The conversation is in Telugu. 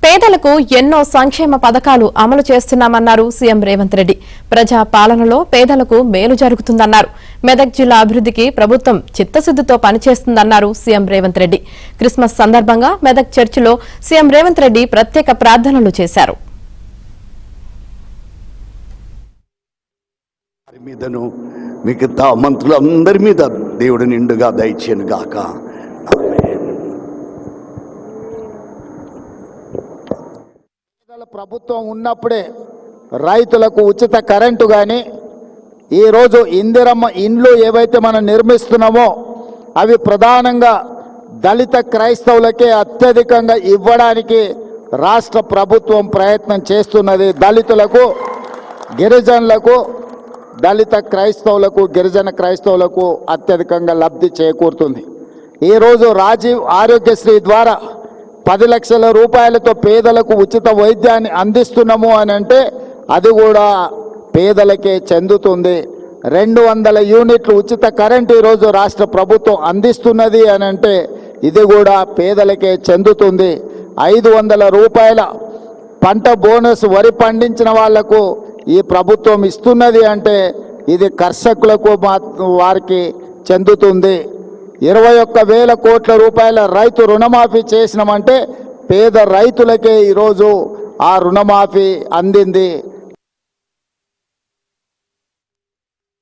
పేదలకు ఎన్నో సంక్షేమ పథకాలు అమలు చేస్తున్నామన్నారు సీఎం రేవంత్ రెడ్డి. ప్రజా పాలనలో పేదలకు మేలు జరుగుతుందన్నారు. మెదక్ జిల్లా అభివృద్ధికి ప్రభుత్వం చిత్తశుద్ధితో పనిచేస్తుందన్నారు సీఎం రేవంత్ రెడ్డి. క్రిస్మస్ సందర్భంగా మెదక్ చర్చిలో సీఎం రేవంత్ రెడ్డి ప్రత్యేక ప్రార్థనలు చేశారు. మీదను మిగతా మంత్రులందరి మీద దేవుడు నిండుగా దయచేయను గాక. ప్రభుత్వం ఉన్నప్పుడే రైతులకు ఉచిత కరెంటు కానీ, ఈరోజు ఇందిరమ్మ ఇండ్లు ఏవైతే మనం నిర్మిస్తున్నామో అవి ప్రధానంగా దళిత క్రైస్తవులకే అత్యధికంగా ఇవ్వడానికి రాష్ట్ర ప్రభుత్వం ప్రయత్నం చేస్తున్నది. దళితులకు, గిరిజనులకు, దళిత క్రైస్తవులకు, గిరిజన క్రైస్తవులకు అత్యధికంగా లబ్ధి చేకూరుతుంది. ఈరోజు రాజీవ్ ఆరోగ్యశ్రీ ద్వారా 10 లక్షల రూపాయలతో పేదలకు ఉచిత వైద్యాన్ని అందిస్తున్నాము అని అంటే అది కూడా పేదలకే చెందుతుంది. 200 యూనిట్లు ఉచిత కరెంటు ఈరోజు రాష్ట్ర ప్రభుత్వం అందిస్తున్నది అని అంటే ఇది కూడా పేదలకే చెందుతుంది. 500 రూపాయల పంట బోనస్ వరి పండించిన వాళ్లకు ఈ ప్రభుత్వం ఇస్తున్నది అంటే ఇది కర్షకులకు వారికి చెందుతుంది. 21,000 కోట్ల రూపాయల రైతు రుణమాఫీ చేసినామంటే పేద రైతులకే ఈరోజు ఆ రుణమాఫీ అందింది.